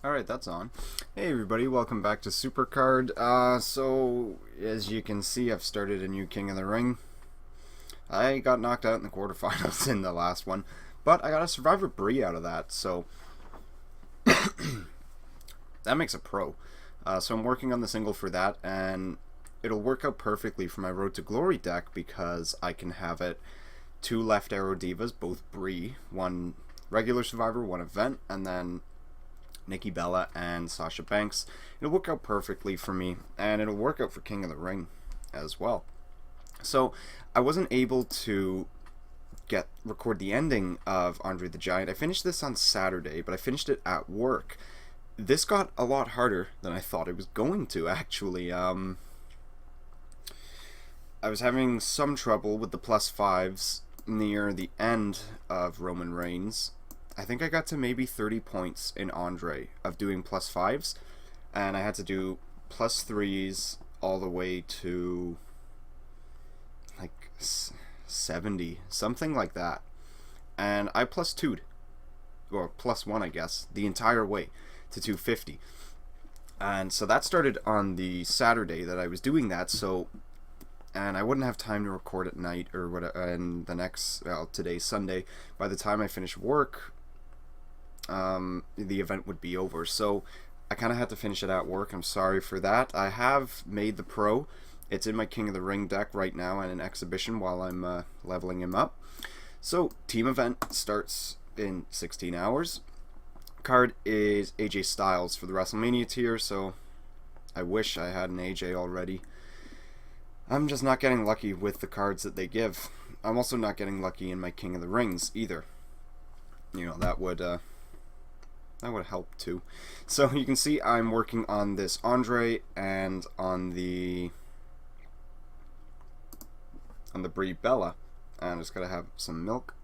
Alright, that's on. Hey everybody, welcome back to Supercard. So, as you can see, I've started a new King of the Ring. I got knocked out in the quarterfinals in the last one, but I got a Survivor Brie out of that, so that makes a pro. So I'm working on the single for that, and it'll work out perfectly for my Road to Glory deck because I can have it two left arrow divas, both Brie, one regular Survivor, one event, and then Nikki Bella and Sasha Banks. It'll work out perfectly for me, and it'll work out for King of the Ring as well. So I wasn't able to record the ending of Andre the Giant. I finished this on Saturday, but I finished it at work. This got a lot harder than I thought it was going to, actually. I was having some trouble with the plus fives near the end of Roman Reigns. I think I got to maybe 30 points in Andre of doing plus fives, and I had to do plus threes all the way to like 70, something like that. And I plus two'd, or plus one, I guess, the entire way to 250. And so that started on the Saturday that I was doing that, so and I wouldn't have time to record at night or what. And the next, well, today's Sunday. By the time I finish work, the event would be over. So I kind of had to finish it at work. I'm sorry for that. I have made the pro. It's in my King of the Ring deck right now and an exhibition while I'm leveling him up. So team event starts in 16 hours. Card is AJ Styles for the Wrestlemania tier, so I wish I had an AJ already. I'm just not getting lucky with the cards that they give. I'm also not getting lucky in my King of the Rings either. You know, that would help too. So you can see I'm working on this Andre and on the Brie Bella. And I'm just gotta have some milk.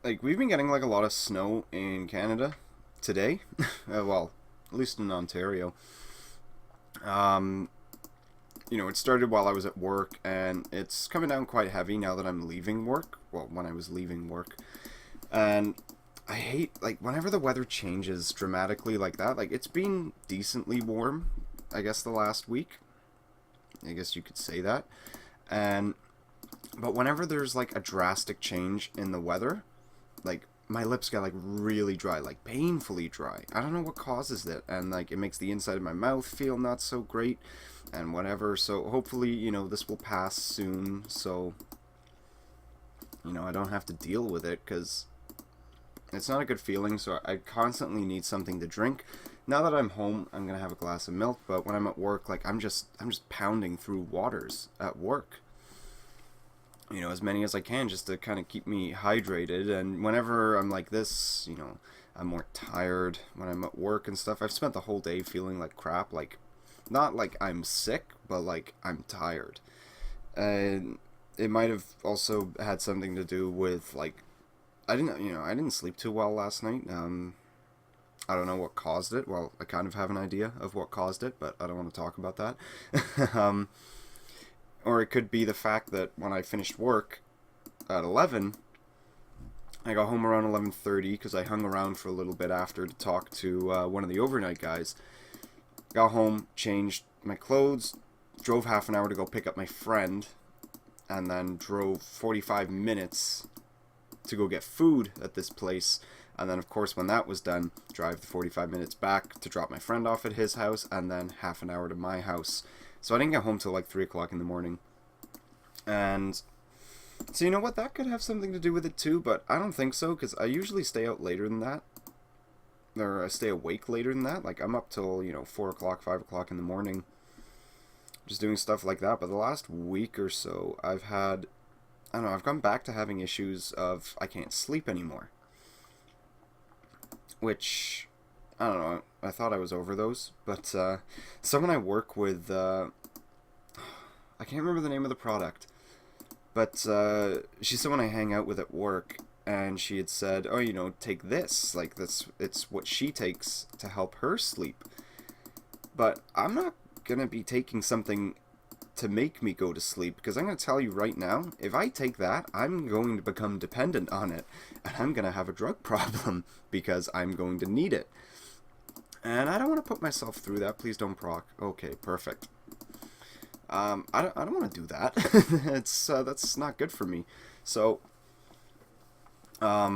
Like, we've been getting like a lot of snow in Canada today. Well, at least in Ontario. You know, it started while I was at work, and it's coming down quite heavy now that I'm leaving work. Well, when I was leaving work. And I hate, like, whenever the weather changes dramatically like that, like, it's been decently warm, I guess, the last week. I guess you could say that. But whenever there's, like, a drastic change in the weather, like, my lips get, like, really dry, like, painfully dry. I don't know what causes it, and, like, it makes the inside of my mouth feel not so great, and whatever. So hopefully, you know, this will pass soon, so, you know, I don't have to deal with it, because it's not a good feeling. So I constantly need something to drink. Now that I'm home, I'm gonna have a glass of milk, but when I'm at work, like, I'm just pounding through waters at work, you know, as many as I can, just to kind of keep me hydrated. And whenever I'm like this, you know, I'm more tired when I'm at work and stuff. I've spent the whole day feeling like crap, like, not like I'm sick, but like I'm tired. And it might have also had something to do with, like, I didn't sleep too well last night. I don't know what caused it. Well, I kind of have an idea of what caused it, but I don't want to talk about that. Or it could be the fact that when I finished work at 11, I got home around 11:30 because I hung around for a little bit after to talk to one of the overnight guys. Got home, changed my clothes, drove half an hour to go pick up my friend, and then drove 45 minutes to go get food at this place. And then, of course, when that was done, drive the 45 minutes back to drop my friend off at his house, and then half an hour to my house. So I didn't get home till like 3 o'clock in the morning. And so, you know what? That could have something to do with it too, but I don't think so, because I usually stay out later than that. Or I stay awake later than that. Like, I'm up till, you know, 4 o'clock, 5 o'clock in the morning, just doing stuff like that. But the last week or so, I don't know, I've gone back to having issues of I can't sleep anymore. Which, I don't know, I thought I was over those, but someone I work with, I can't remember the name of the product, but she's someone I hang out with at work, and she had said, oh, you know, take this, like, it's what she takes to help her sleep. But I'm not gonna be taking something to make me go to sleep, because I'm going to tell you right now, if I take that, I'm going to become dependent on it, and I'm going to have a drug problem, because I'm going to need it. And I don't want to put myself through that. Please don't proc. Okay, perfect. I don't want to do that. That's not good for me. So, I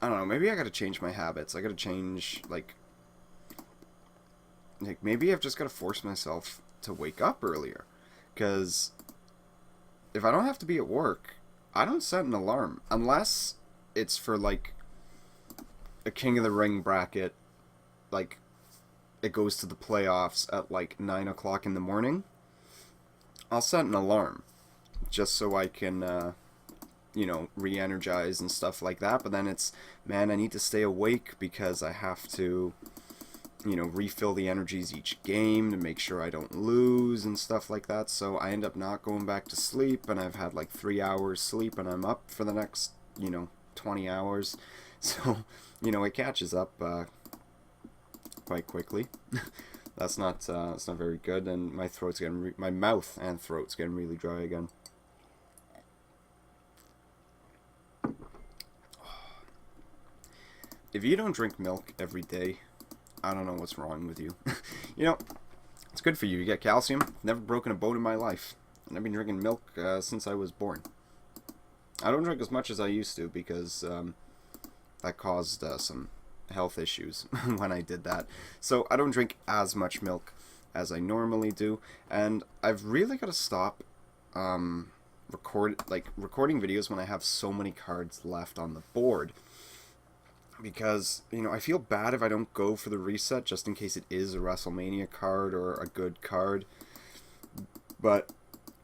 don't know, maybe I gotta change my habits. I gotta change, like maybe I've just gotta force myself to wake up earlier. Because if I don't have to be at work, I don't set an alarm. Unless it's for, like, a King of the Ring bracket, like, it goes to the playoffs at, like, 9 o'clock in the morning. I'll set an alarm. Just so I can, you know, re-energize and stuff like that. But then it's, man, I need to stay awake because I have to, you know, refill the energies each game to make sure I don't lose and stuff like that. So I end up not going back to sleep, and I've had like 3 hours sleep, and I'm up for the next, you know, 20 hours. So, you know, it catches up quite quickly. That's not very good, and my throat's getting my mouth and throat's getting really dry again. If you don't drink milk every day, I don't know what's wrong with you. You know, it's good for you. You get calcium. Never broken a bone in my life. And I've been drinking milk since I was born. I don't drink as much as I used to because that caused some health issues when I did that. So I don't drink as much milk as I normally do. And I've really got to stop recording videos when I have so many cards left on the board. Because, you know, I feel bad if I don't go for the reset, just in case it is a Wrestlemania card or a good card. But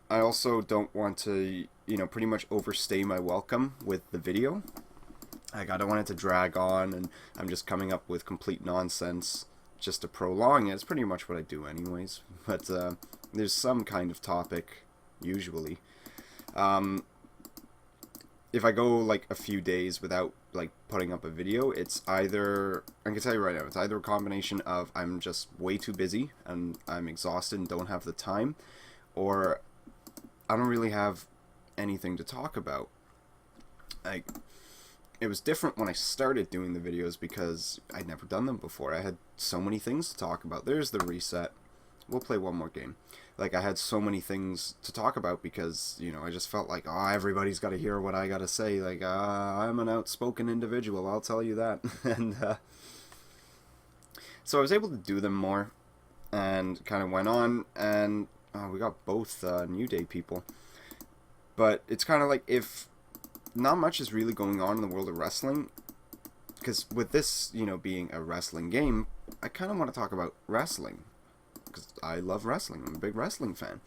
I also don't want to, you know, pretty much overstay my welcome with the video. Like, I don't want it to drag on, and I'm just coming up with complete nonsense just to prolong it. It's pretty much what I do anyways. But there's some kind of topic, usually. If I go, like, a few days without, like, putting up a video, it's either, I can tell you right now, it's either a combination of I'm just way too busy and I'm exhausted and don't have the time, or I don't really have anything to talk about. Like, it was different when I started doing the videos because I'd never done them before. I had so many things to talk about. There's the reset. We'll play one more game. Like, I had so many things to talk about because, you know, I just felt like, oh, everybody's got to hear what I got to say. Like, I'm an outspoken individual, I'll tell you that. And so I was able to do them more and kind of went on, and we got both New Day people. But it's kind of like, if not much is really going on in the world of wrestling, because with this, you know, being a wrestling game, I kind of want to talk about wrestling. Because I love wrestling. I'm a big wrestling fan.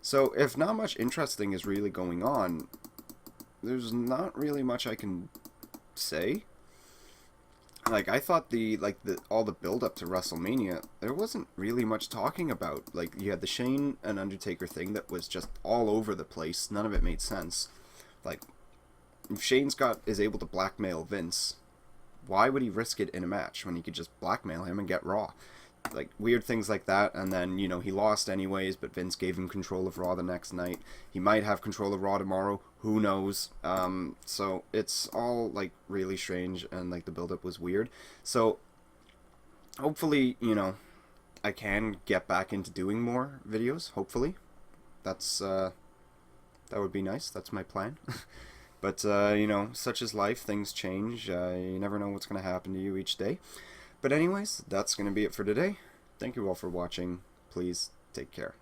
So if not much interesting is really going on, there's not really much I can say. Like, I thought all the build up to WrestleMania, there wasn't really much talking about. Like, you had the Shane and Undertaker thing that was just all over the place. None of it made sense. Like, if Shane's is able to blackmail Vince, why would he risk it in a match when he could just blackmail him and get Raw? Like, weird things like that. And then, you know, he lost anyways, but Vince gave him control of Raw the next night. He might have control of Raw tomorrow, who knows. So it's all, like, really strange, and, like, the build-up was weird. So hopefully, you know, I can get back into doing more videos, hopefully. That's that would be nice. That's my plan. But you know, such is life, things change. You never know what's going to happen to you each day. But anyways, that's going to be it for today. Thank you all for watching. Please take care.